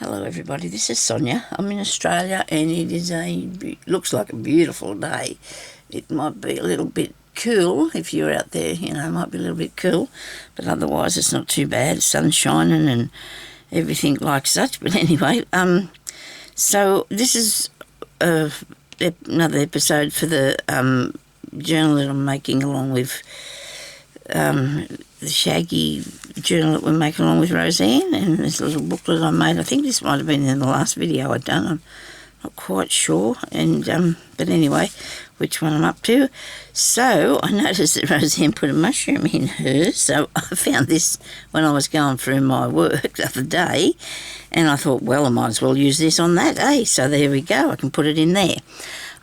Hello everybody, this is Sonya. I'm in Australia and looks like a beautiful day. It might be a little bit cool if you're out there, it might be a little bit cool, but otherwise it's not too bad. The sun's shining and everything like such. But anyway, so this is another episode for the journal that I'm making along with the shaggy journal that we're making along with Rosanne, and this little booklet I made. I think this might have been in the last video I'd done. I'm not quite sure, and but anyway, which one I'm up to. So I noticed that Rosanne put a mushroom in hers, so I found this when I was going through my work the other day, and I thought, well, I might as well use this on that, eh? So there we go, I can put it in there.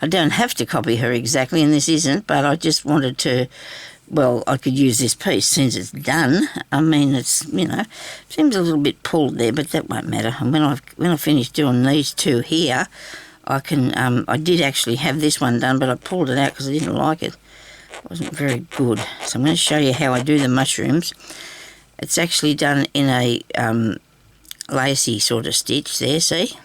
I don't have to copy her exactly, and this isn't, but I just wanted to, well, I could use this piece since it's done. I mean, it's, seems a little bit pulled there, but that won't matter. And when I finish doing these two here, I can, I did actually have this one done, but I pulled it out because I didn't like it. It wasn't very good. So I'm going to show you how I do the mushrooms. It's actually done in a lacy sort of stitch there, see?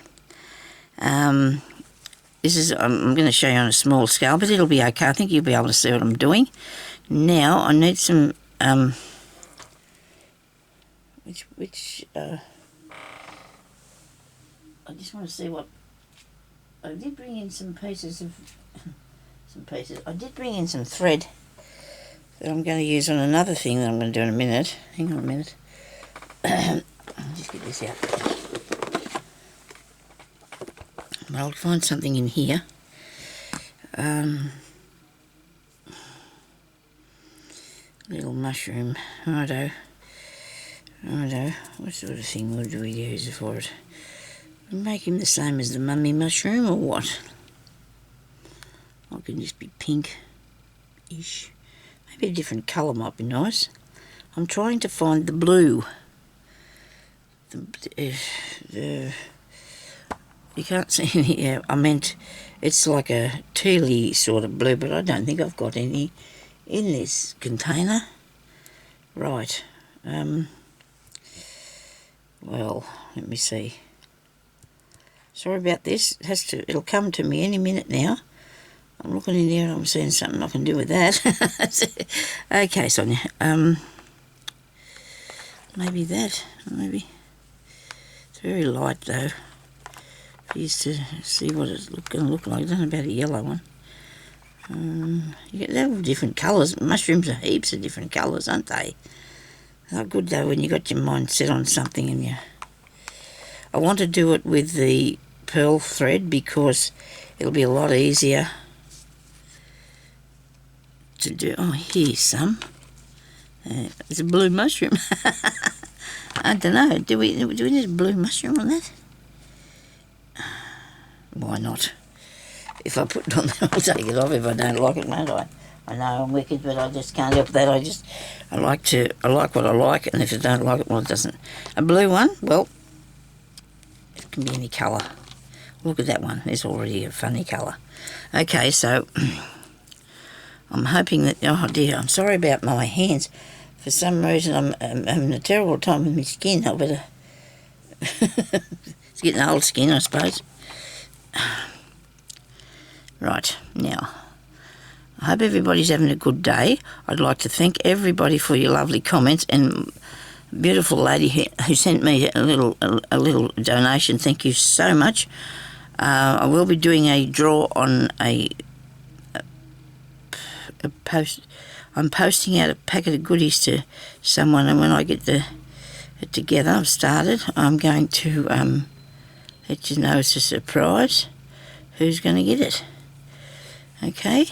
This is, I'm going to show you on a small scale, but it'll be okay. I think you'll be able to see what I'm doing. Now I need some I just want to see what I did bring in some pieces. I did bring in some thread that I'm going to use on another thing that I'm going to do in a minute. Hang on a minute. I'll just get this out. But I'll find something in here. Little mushroom, righto. What sort of thing would we use for it? Make him the same as the mummy mushroom or what? I can just be pink-ish. Maybe a different colour might be nice. I'm trying to find the blue. You can't see any here. I meant it's like a tealy sort of blue, but I don't think I've got any in this container. Right. Well, let me see. Sorry about this. It'll come to me any minute now. I'm looking in there and I'm seeing something I can do with that. Okay, Sonia. Maybe that. Maybe. It's very light though. Used to see what it's going to look like. I don't know about a yellow one. They're all different colours. Mushrooms are heaps of different colours, aren't they? They're good though when you got your mind set on something and you... I want to do it with the pearl thread because it'll be a lot easier to do. Oh, here's some. It's a blue mushroom. I don't know. Do we need a blue mushroom on that? Why not? If I put it on there, I'll take it off if I don't like it, won't I? I know I'm wicked, but I just can't help that. I like what I like, and if I don't like it, well, it doesn't. A blue one, well, it can be any colour. Look at that one. There's already a funny colour. Okay, so I'm hoping that... Oh, dear, I'm sorry about my hands. For some reason, I'm having a terrible time with my skin. I better... It's getting old skin, I suppose. Right, now, I hope everybody's having a good day. I'd like to thank everybody for your lovely comments, and a beautiful lady who sent me a little donation. Thank you so much. I will be doing a draw on a post. I'm posting out a packet of goodies to someone, and when I get it together, I've started, I'm going to let you know it's a surprise who's going to get it. Okay,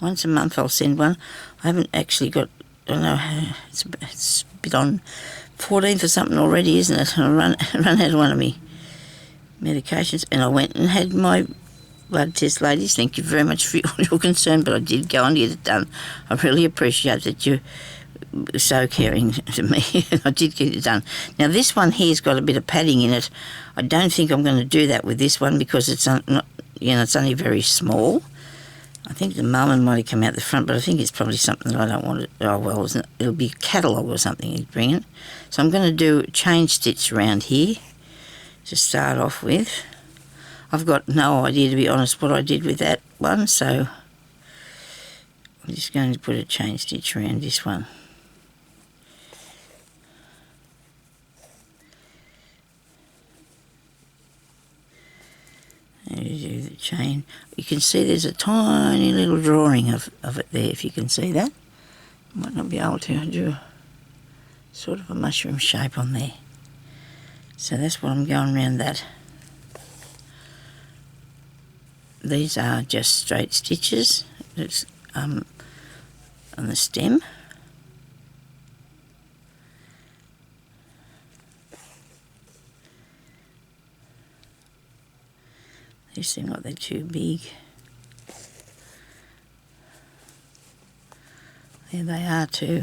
once a month I'll send one. I haven't actually got, I don't know, it's a bit on 14th or something already, isn't it? I run out of one of my medications, and I went and had my blood test, ladies. Thank you very much for your concern, but I did go and get it done. I really appreciate that you were so caring to me. I did get it done. Now this one here's got a bit of padding in it. I don't think I'm going to do that with this one because it's not, it's only very small. I think the mullen might have come out the front, but I think it's probably something that I don't want it. Oh, well, it'll be a catalogue or something he's bringing. So I'm going to do a chain stitch around here to start off with. I've got no idea, to be honest, what I did with that one, so I'm just going to put a chain stitch around this one. And you do the chain. You can see there's a tiny little drawing of it there, if you can see that. Might not be able to. I drew sort of a mushroom shape on there. So that's what I'm going around that. These are just straight stitches. It's on the stem. They seem like they're too big. There they are too.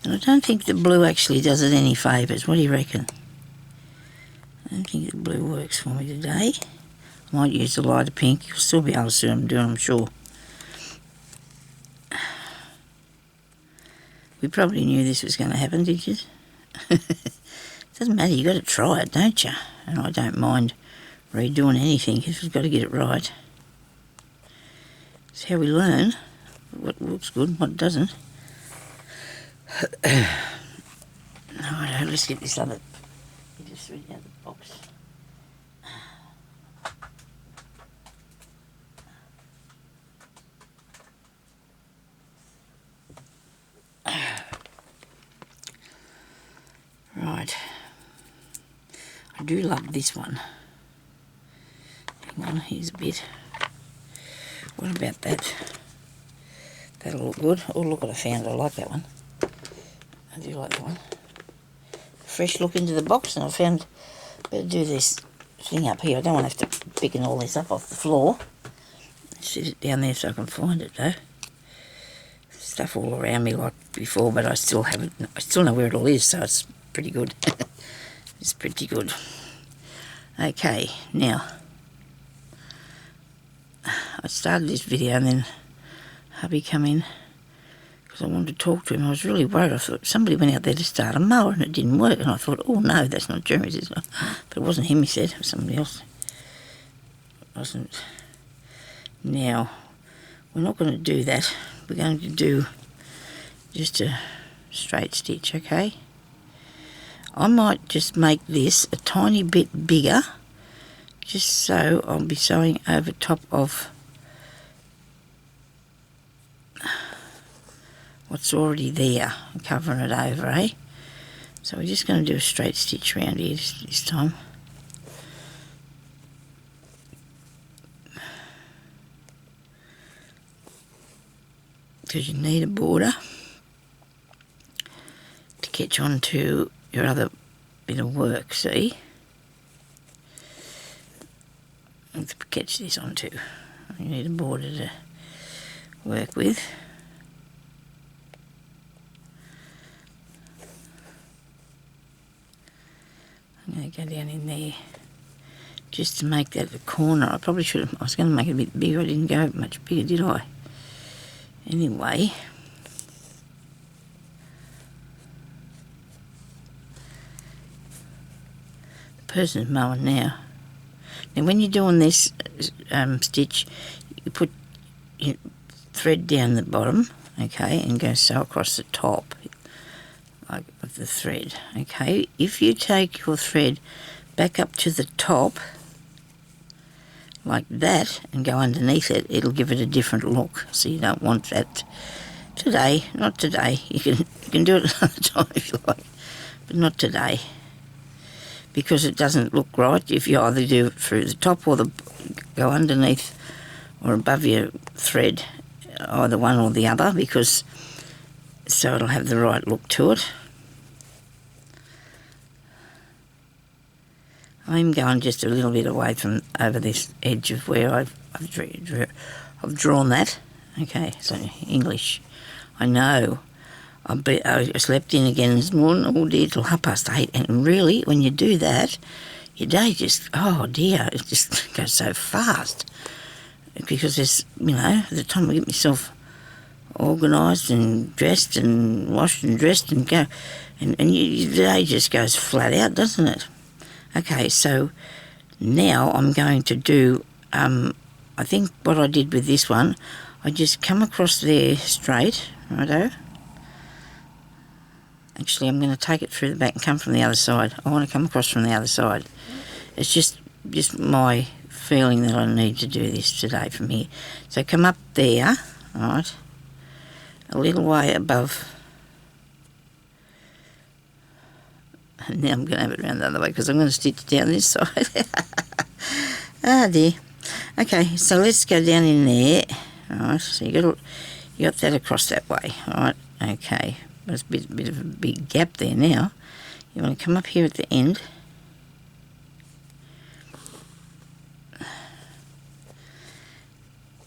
And I don't think the blue actually does it any favours. What do you reckon? I don't think the blue works for me today. I might use the lighter pink. You'll still be able to see what I'm doing, I'm sure. We probably knew this was going to happen, did you? It doesn't matter, you've got to try it, don't you? And I don't mind redoing anything because we've got to get it right. It's how we learn what looks good and what doesn't. Alright, let's get this other. You just read out the box. Right. I do love this one. Hang on, here's a bit. What about that? That'll look good. Oh, look what I found. I like that one. I do like that one. Fresh look into the box, and I found better do this thing up here. I don't want to have to picking all this up off the floor. Sit it down there so I can find it though. Stuff all around me like before, but I still haven't. I still know where it all is, so it's pretty good. It's pretty good. Okay, now I started this video and then hubby come in because I wanted to talk to him. I was really worried. I thought somebody went out there to start a mower and it didn't work, and I thought, oh no, that's not Jeremy's. It's not. But it wasn't him, he said. It was somebody else. It wasn't. Now, we're not going to do that. We're going to do just a straight stitch, okay? I might just make this a tiny bit bigger, just so I'll be sewing over top of what's already there, and covering it over, eh? So we're just going to do a straight stitch around here this time. Because you need a border to catch on to your other bit of work, see? To catch this onto. You need a border to work with. I'm going to go down in there just to make that the corner. I probably should have, I was going to make it a bit bigger. I didn't go much bigger, did I? Anyway, the person's mowing now. Now when you're doing this stitch, you put your thread down the bottom, okay, and go sew across the top like of the thread, okay. If you take your thread back up to the top like that and go underneath it, it'll give it a different look. So you don't want that today, not today. You can do it another time if you like, but not today, because it doesn't look right if you either do it through the top or go underneath or above your thread, either one or the other, because so it'll have the right look to it. I'm going just a little bit away from over this edge of where I've drawn that. Okay, so English. I know. I slept in again this morning all day till 8:30, and really, when you do that, your day just, oh dear, it just goes so fast. because there's, at the time I get myself organised and dressed and washed and dressed and go, and the day just goes flat out, doesn't it? Okay, so now I'm going to do, I think what I did with this one, I just come across there straight, righto. Actually, I'm going to take it through the back and come from the other side. I want to come across from the other side. It's just my feeling that I need to do this today from here. So come up there, right, a little way above. And now I'm going to have it around the other way because I'm going to stitch down this side. Ah dear. Okay, so let's go down in there. Alright, so you got that across that way. Alright, okay. There's a bit of a big gap there now. You want to come up here at the end.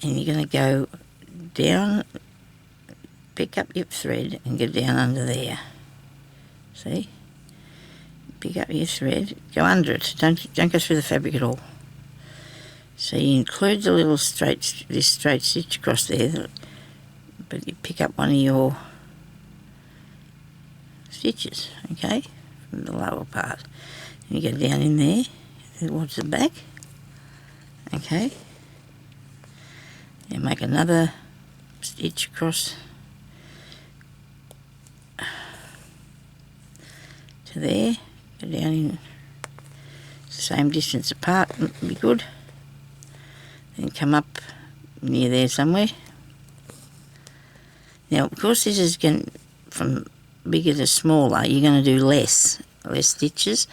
And you're going to go down, pick up your thread and go down under there. See? Pick up your thread, go under it. Don't go through the fabric at all. So you include the little this straight stitch across there, but you pick up one of your stitches, okay, from the lower part. And you go down in there towards the back, okay. You make another stitch across to there, go down in the same distance apart, would be good. Then come up near there somewhere. Now, of course, this is going from bigger to smaller. You're going to do less stitches.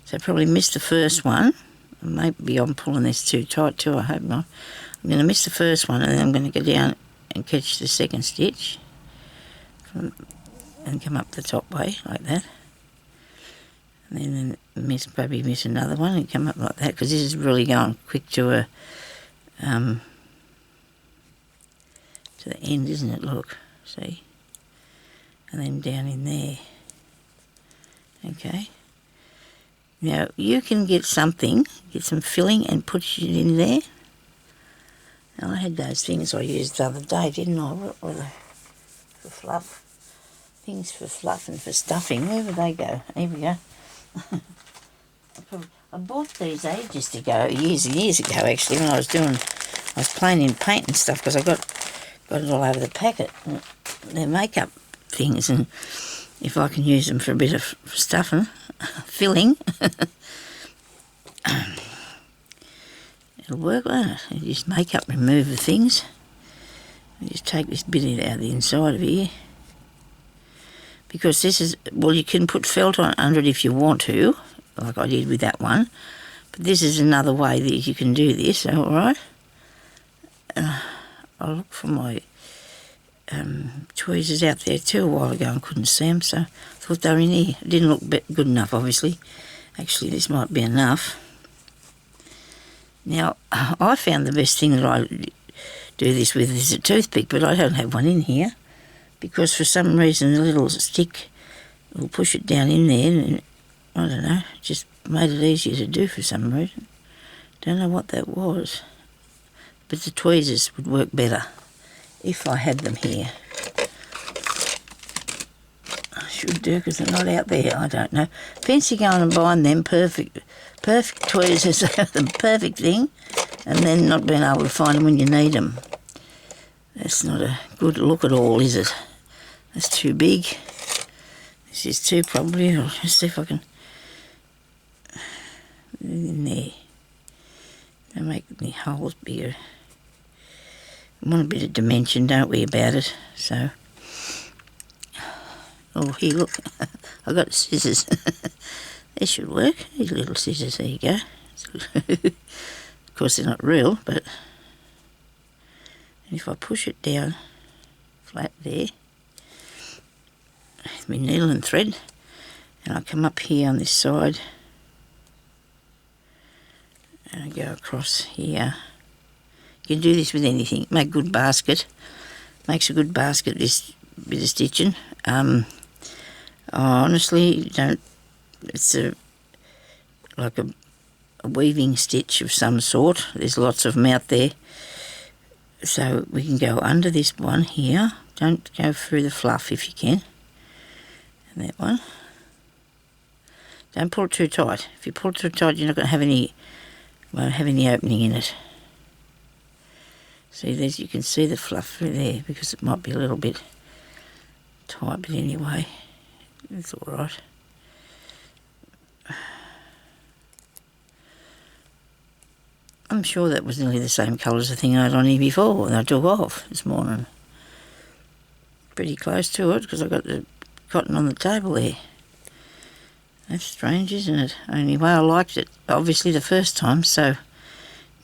So probably miss the first one. Maybe I'm pulling this too tight too, I hope not. I'm going to miss the first one and then I'm going to go down and catch the second stitch and come up the top way like that. And then probably miss another one and come up like that because this is really going quick to the end, isn't it? Look, see? And then down in there. Okay. Now, you can get some filling and put it in there. Now, I had those things I used the other day, didn't I? What were they? For fluff. Things for fluff and for stuffing. Where would they go? Here we go. I bought these ages ago, years and years ago actually, when I was playing in paint and stuff, because I got it all over the packet. They're makeup things, and if I can use them for a bit of stuffing, filling, it'll work, won't it? You just makeup remove the things. You just take this bit out of the inside of here. Because this is, well, you can put felt on under it if you want to, like I did with that one. But this is another way that you can do this, all right? I looked for my tweezers out there too a while ago and couldn't see them, so I thought they were in here. It didn't look good enough, obviously. Actually, this might be enough. Now, I found the best thing that I do this with is a toothpick, but I don't have one in here because for some reason the little stick will push it down in there and I don't know, just made it easier to do for some reason. Don't know what that was. But the tweezers would work better if I had them here. I should do because they're not out there, I don't know. Fancy going and buying them perfect tweezers, the perfect thing, and then not being able to find them when you need them. That's not a good look at all, is it? That's too big. This is too probably. I'll just see if I can... in there. I'll make my holes bigger. I want a bit of dimension, don't we, about it? So... oh, here, look. I got scissors. They should work. These little scissors, there you go. Of course, they're not real, but... and if I push it down flat there, with my needle and thread, and I come up here on this side, and I go across here. You can do this with anything. Make a good basket. Makes a good basket, this bit of stitching. I honestly don't... it's like a weaving stitch of some sort. There's lots of them out there. So we can go under this one here. Don't go through the fluff if you can. And that one. Don't pull it too tight. If you pull it too tight, you're not going to have any, won't have any opening in it. See, there's, you can see the fluff through there because it might be a little bit tight, but anyway, it's all right. I'm sure that was nearly the same colour as the thing I had on here before that I took off this morning. Pretty close to it because I got the cotton on the table there. That's strange, isn't it? Anyway, I liked it obviously the first time, so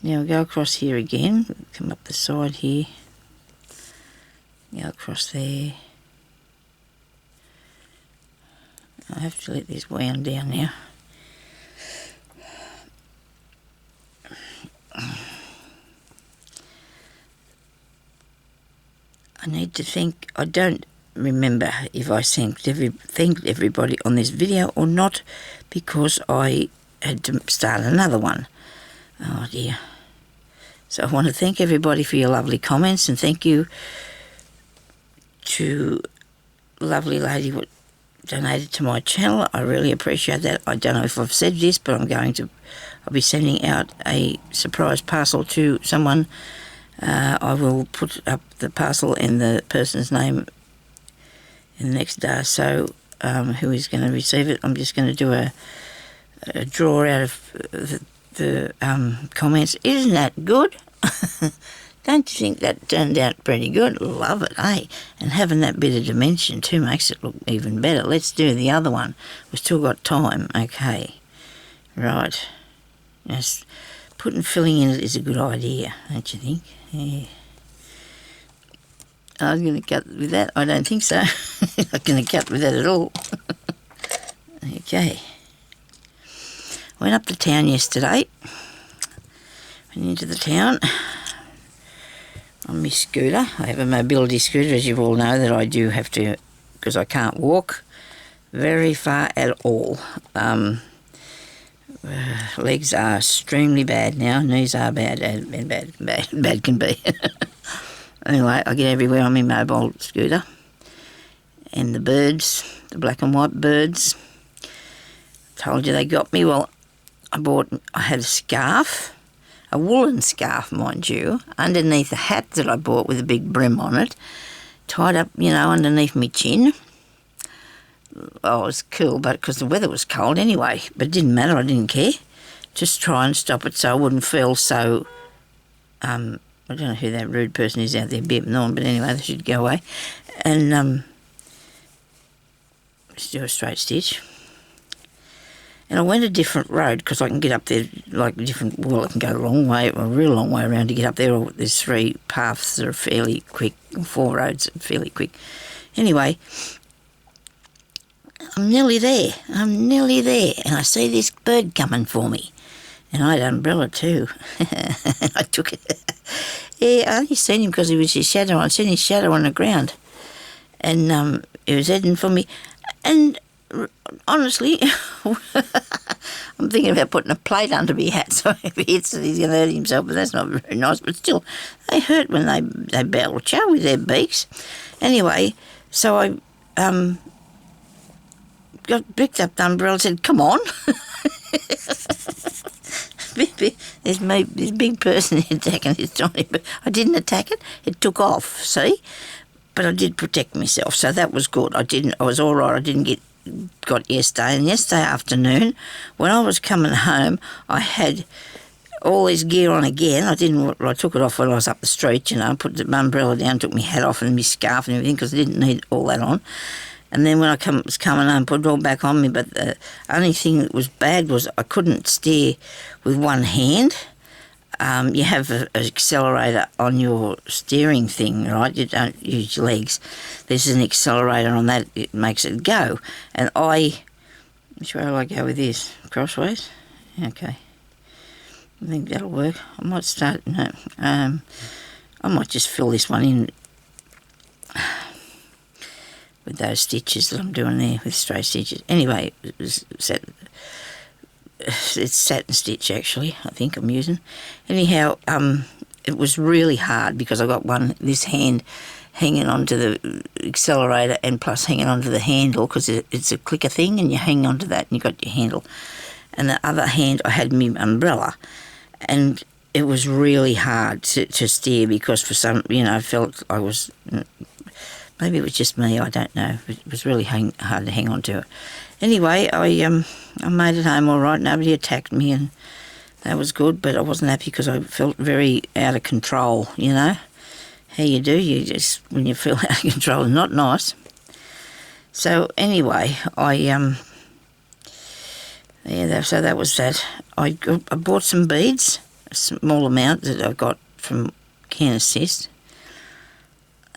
now I'll go across here again, come up the side here, go across there. I have to let this wound down now. I need to think, I don't remember if I thanked everybody on this video or not, because I had to start another one. Oh dear. So I want to thank everybody for your lovely comments, and thank you to lovely lady who donated to my channel. I really appreciate that. I don't know if I've said this, but I'll be sending out a surprise parcel to someone. I will put up the parcel and the person's name in the next day or so, who is going to receive it. I'm just going to do a draw out of the comments. Isn't that good? Don't you think that turned out pretty good? Love it, eh? And having that bit of dimension too makes it look even better. Let's do the other one. We've still got time. Okay. Right. Yes. Filling in it is a good idea, don't you think? Yeah. I was going to cut with that. I don't think so. I'm not going to cut with that at all. Okay. Went up to town yesterday. Went into the town on my scooter. I have a mobility scooter, as you all know, that I do have to, because I can't walk very far at all. Legs are extremely bad now. Knees are bad can be. Anyway, I get everywhere on my mobile scooter. And the birds, the black and white birds, told you they got me. Well, I had a scarf, a woolen scarf, mind you, underneath a hat that I bought with a big brim on it, tied up, underneath my chin. Oh, it was cool, but because the weather was cold anyway, but it didn't matter, I didn't care. Just try and stop it so I wouldn't feel so, I don't know who that rude person is out there beeping on, but anyway, they should go away. And just do a straight stitch. And I went a different road because I can get up there I can go a long way, a real long way around to get up there. Or there's 3 paths that are fairly quick, 4 roads that are fairly quick. Anyway, I'm nearly there. And I see this bird coming for me. And I had an umbrella too. I took it. Yeah, I only seen him because he was his shadow. I seen his shadow on the ground. And he was heading for me. And honestly, I'm thinking about putting a plate under my hat so if he hits it, he's going to hurt himself. But that's not very nice. But still, they hurt when they belch out with their beaks. Anyway, so I picked up the umbrella and said, come on. This big person attacking his tiny, but I didn't attack it. It took off, see? But I did protect myself, so that was good. I was all right. I didn't got yesterday. And yesterday afternoon, when I was coming home, I had all this gear on again. I took it off when I was up the street, put the umbrella down, took my hat off and my scarf and everything because I didn't need all that on. And then when I was coming home, put it all back on me. But the only thing that was bad was I couldn't steer with one hand. You have an accelerator on your steering thing, right? You don't use your legs. There's an accelerator on that. It makes it go. And which way will I go with this? Crossways? Okay. I think that'll work. I might start, I might just fill this one in with those stitches that I'm doing there, with straight stitches. Anyway, it's satin stitch actually, I think I'm using. Anyhow, it was really hard because I got this hand hanging onto the accelerator and plus hanging onto the handle because it's a clicker thing and you hang onto that and you got your handle. And the other hand I had my umbrella, and it was really hard to steer because for some, I felt I was, maybe it was just me, I don't know. It was really hard to hang on to it. Anyway, I made it home all right. Nobody attacked me and that was good, but I wasn't happy because I felt very out of control, How you do, when you feel out of control, not nice. So anyway, so that was that. I bought some beads, a small amount that I got from Can Assist.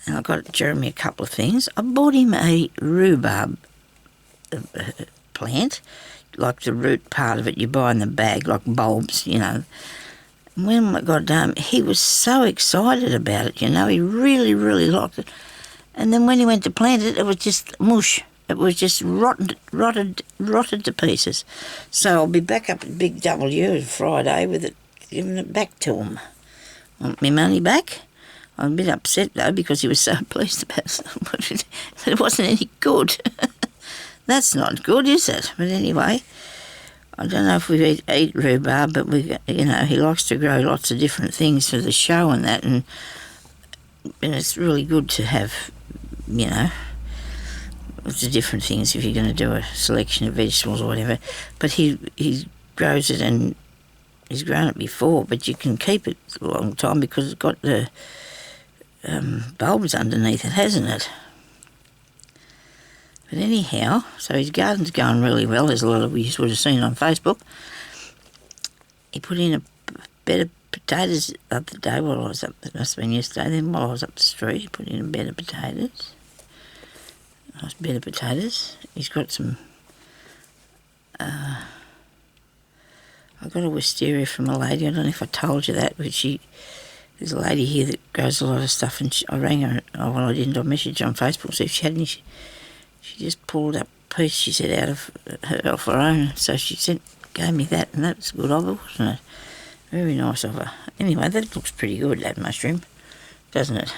And I got Jeremy a couple of things. I bought him a rhubarb plant, like the root part of it you buy in the bag, like bulbs, And when I got home, he was so excited about it, He really, really liked it. And then when he went to plant it, it was just mush. It was just rotted to pieces. So I'll be back up at Big W Friday with it, giving it back to him. Want my money back? I'm a bit upset though because he was so pleased about it. It wasn't any good. That's not good, is it? But anyway, I don't know if we eat rhubarb, but he likes to grow lots of different things for the show and that, and it's really good to have, lots of different things if you're going to do a selection of vegetables or whatever. But he grows it, and he's grown it before, but you can keep it a long time because it's got the bulbs underneath it, hasn't it? But anyhow, so his garden's going really well. There's a lot of you would have seen on Facebook. He put in a bed of potatoes the other day while I was up. It must have been yesterday. Then while I was up the street, he put in a bed of potatoes. Nice bed of potatoes. He's got some. I got a wisteria from a lady. I don't know if I told you that, but there's a lady here that grows a lot of stuff, and I rang her. I didn't. I messaged her on Facebook, so if she had any. She just pulled up a piece, she said, off her own. So she gave me that, and that was good of her, wasn't it? Very nice of her. Anyway, that looks pretty good, that mushroom, doesn't it?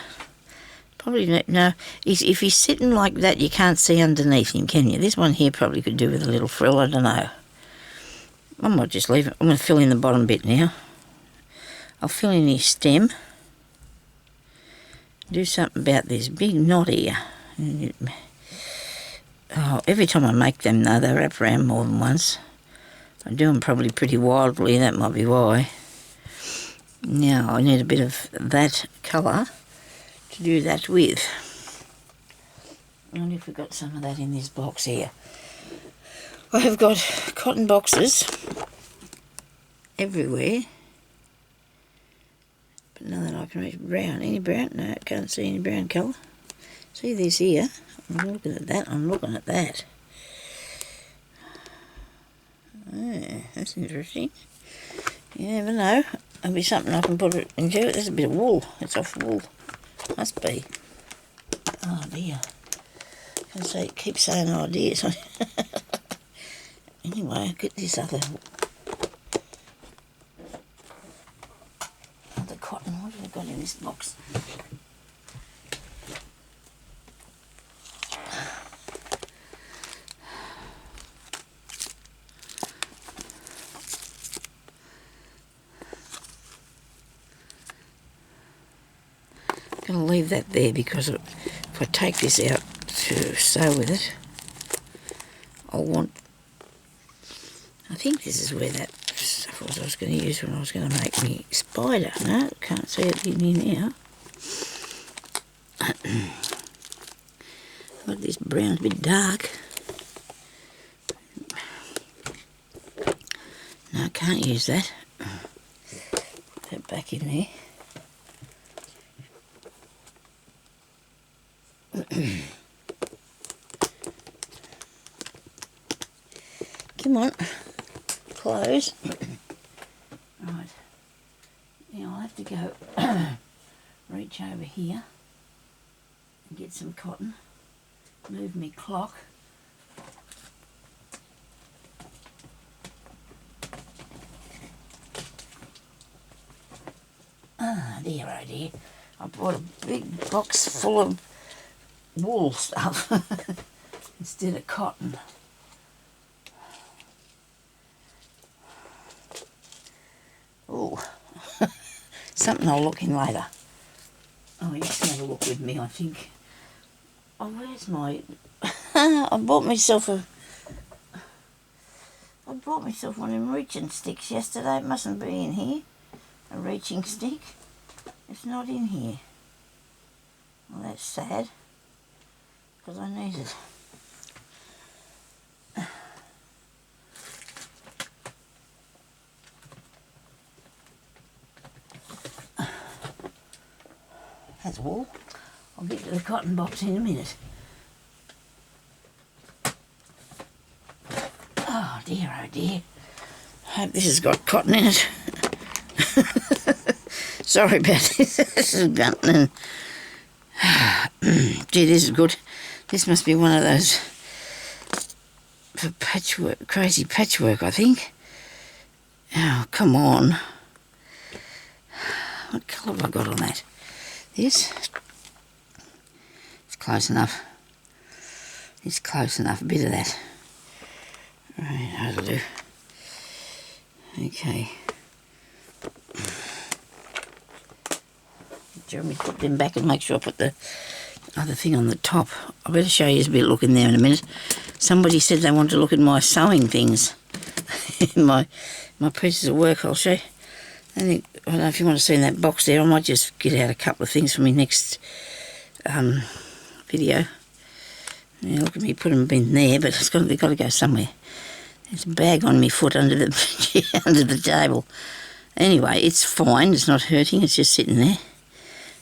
Probably no. If he's sitting like that, you can't see underneath him, can you? This one here probably could do with a little frill, I don't know. I might just leave it. I'm going to fill in the bottom bit now. I'll fill in his stem. Do something about this big knot here. Oh, every time I make them, though, they wrap around more than once. I do them probably pretty wildly, that might be why. Now, I need a bit of that colour to do that with. I wonder if we've got some of that in this box here. I have got cotton boxes everywhere. But none that I can reach. Brown. Any brown? No, I can't see any brown colour. See this here? I'm looking at that. I'm looking at that. Oh, that's interesting. You never know. There'll be something I can put it into. There's a bit of wool. It's off wool. Must be. Oh dear. I can say, keep saying oh dear. Anyway, I'll get this other cotton. What have I got in this box? I'm going to leave that there because if I take this out to sew with it, I'll want. I think this is where that stuff was I was going to use when I was going to make me spider. No, can't see it in here now. Look, this brown's a bit dark. No, I can't use that. Put that back in there. Come on, close. Right, now I'll have to go reach over here and get some cotton, move my clock. Ah, dear, oh dear. I bought a big box full of wool stuff instead of cotton. Oh, something I'll look in later. Oh, you can have a look with me, I think. Oh, where's my... I bought myself one of them reaching sticks yesterday. It mustn't be in here. A reaching stick. It's not in here. Well, that's sad, because I need it. That's wool. I'll get to the cotton box in a minute. Oh dear, oh dear. I hope this has got cotton in it. Sorry about this. This is gunting. Gee, this is good. This must be one of those for patchwork, crazy patchwork, I think. Oh, come on. What colour have I got on that? This? It's close enough. It's close enough, a bit of that. Right, that'll do. Okay. Do you want me to put them back and make sure I put the other thing on the top? I better show you a bit of look in there in a minute. Somebody said they wanted to look at my sewing things. my pieces of work, I'll show you. I don't know if you want to see in that box there. I might just get out a couple of things for my next video. Yeah, look at me put them in there, but they've got to go somewhere. There's a bag on my foot under the under the table. Anyway, it's fine. It's not hurting. It's just sitting there.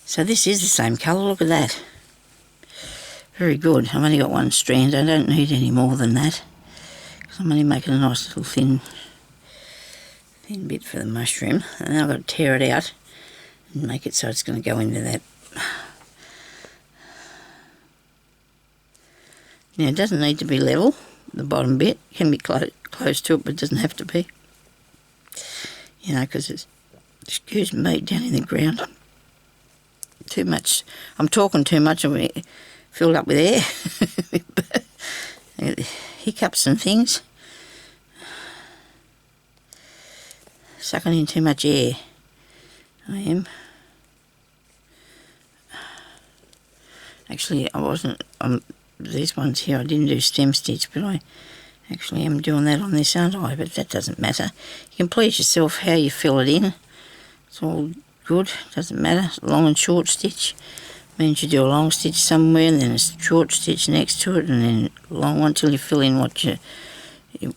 So this is the same colour. Look at that. Very good. I've only got one strand. I don't need any more than that, because I'm only making a nice little thin bit for the mushroom. And then I've got to tear it out and make it so it's going to go into that. Now, it doesn't need to be level. The bottom bit can be close to it, but it doesn't have to be. You know, because it's, excuse me, down in the ground. Too much. I'm talking too much. I'm filled up with air. Hiccups and things. Sucking in too much air. I am. Actually, I wasn't. These ones here, I didn't do stem stitch, but I actually am doing that on this, aren't I? But that doesn't matter. You can please yourself how you fill it in. It's all good. Doesn't matter. Long and short stitch means you do a long stitch somewhere, and then a short stitch next to it, and then a long one till you fill in what you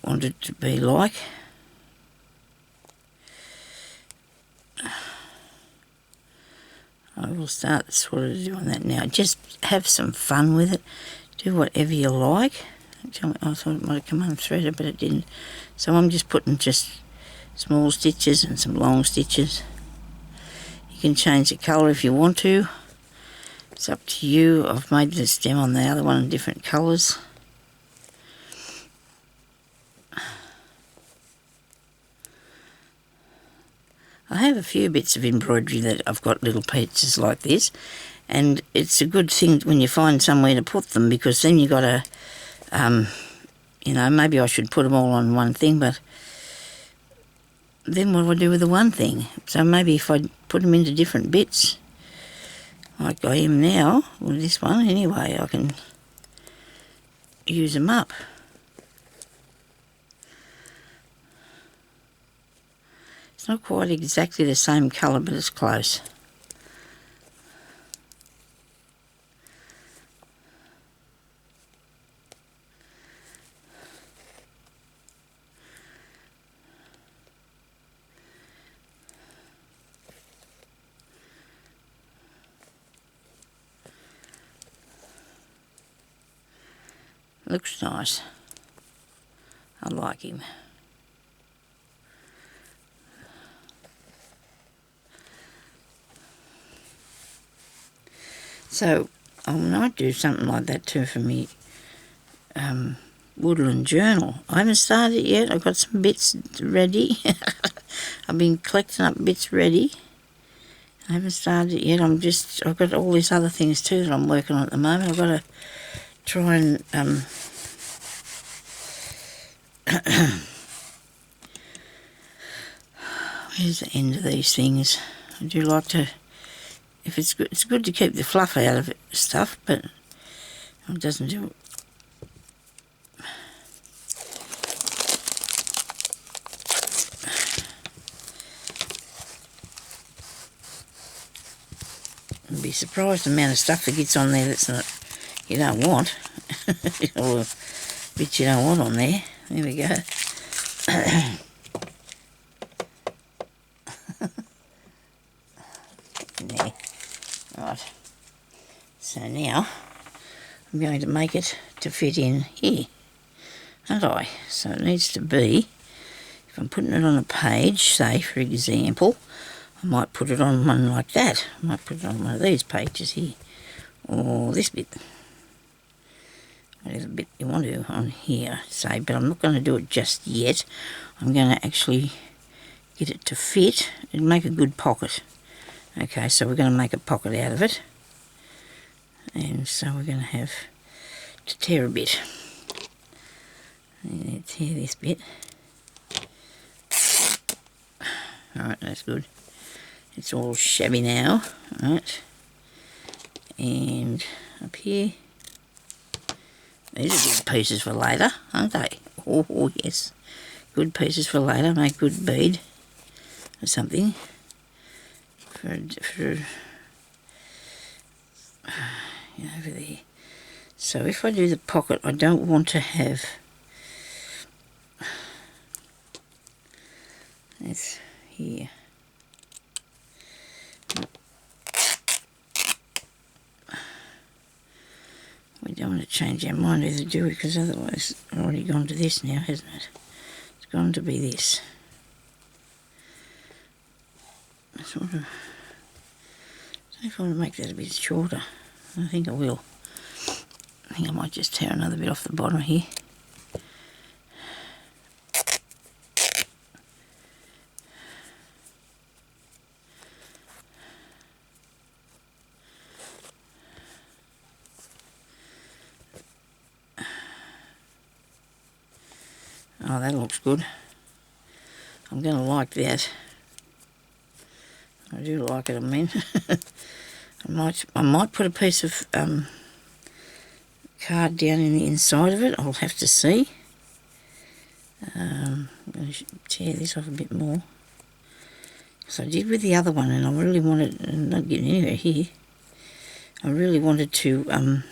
want it to be like. I will start sort of doing that now. Just have some fun with it. Do whatever you like. I thought it might have come unthreaded, but it didn't. So I'm just putting just small stitches and some long stitches. You can change the colour if you want to. It's up to you. I've made the stem on the other one in different colours. I have a few bits of embroidery that I've got little pieces like this, and it's a good thing when you find somewhere to put them, because then you got to, you know, maybe I should put them all on one thing, but then what do I do with the one thing? So maybe if I put them into different bits, like I am now with this one anyway, I can use them up. It's not quite exactly the same colour, but it's close. Looks nice. I like him. So I might do something like that too for me woodland journal. I haven't started it yet. I've got some bits ready. I've been collecting up bits ready. I haven't started it yet. I've got all these other things too that I'm working on at the moment. I've got to try and where's the end of these things? I do like to, if it's good to keep the fluff out of it, stuff, but it doesn't do it. You'd be surprised the amount of stuff that gets on there that's not, you don't want, or bits you don't want on there. There we go. There. Right. So now I'm going to make it to fit in here, aren't I? So it needs to be, if I'm putting it on a page, say for example, I might put it on one like that. I might put it on one of these pages here, or this bit. Whatever bit you want to on here, say, but I'm not going to do it just yet. I'm going to actually get it to fit and make a good pocket. Okay, so we're going to make a pocket out of it. And so we're going to have to tear a bit. And tear this bit. Alright, that's good. It's all shabby now. Alright. And up here. These are good pieces for later, aren't they? Oh, yes. Good pieces for later. Make good bead or something. For over there. So if I do the pocket, I don't want to have this here. We don't want to change our mind either, do we? Because otherwise it's already gone to this now, hasn't it? It's gone to be this. Sort of. So if I want to make that a bit shorter, I think I will. I think I might just tear another bit off the bottom here. Oh, that looks good. I'm going to like that. I do like it, I mean. I might put a piece of card down in the inside of it. I'll have to see. I'm going to tear this off a bit more. So I did with the other one, and I really wanted, I'm not getting anywhere here, I really wanted to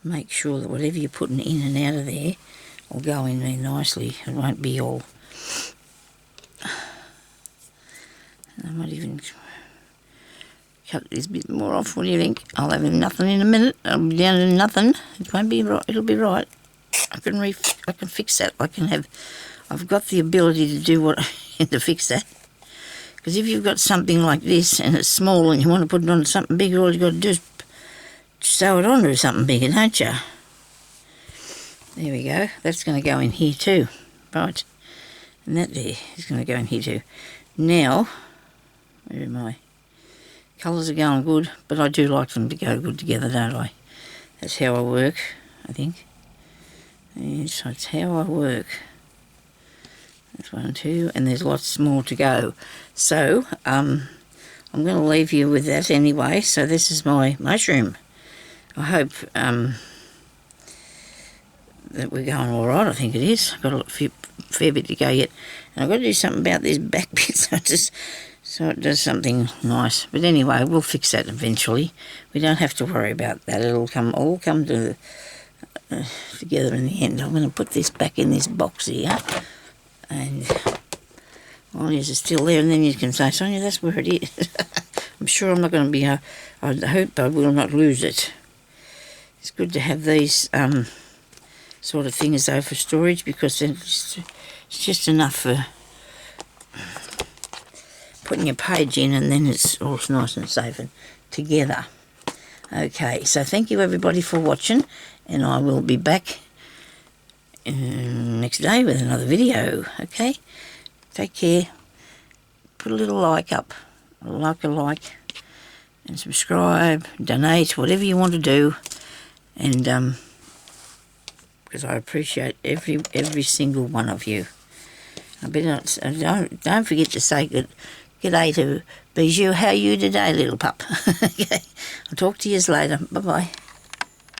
make sure that whatever you're putting in and out of there will go in there nicely. It won't be all... I might even cut this bit more off. What do you think? I'll have nothing in a minute. I'll be down to nothing. It won't be right. It'll be right. I can fix that. I've got the ability to do what to fix that. Because if you've got something like this and it's small and you want to put it on something bigger, all you've got to do is sew it onto something bigger, don't you? There we go. That's going to go in here too. Right. And that there is going to go in here too. Now, where am I? Colours are going good, but I do like them to go good together, don't I? That's how I work, I think. And so it's how I work. That's 1, 2, and there's lots more to go. So, I'm going to leave you with that anyway. So this is my mushroom. I hope that we're going all right. I think it is. I've got a fair bit to go yet. And I've got to do something about these back bits so it does something nice. But anyway, we'll fix that eventually. We don't have to worry about that. It'll all come to together in the end. I'm going to put this back in this box here. And while it's still there, and then you can say, Sonia, that's where it is. I'm sure I'm not going to be... I hope I will not lose it. It's good to have these sort of things though for storage, because it's just enough for putting your page in, and then it's all nice and safe and together. Okay, so thank you everybody for watching, and I will be back next day with another video. Okay, take care. Put a little like up, like a like, and subscribe, donate, whatever you want to do, and because I appreciate every single one of you. Don't forget to say good day to Bijou. How are you today, little pup? Okay, I'll talk to you later. Bye bye.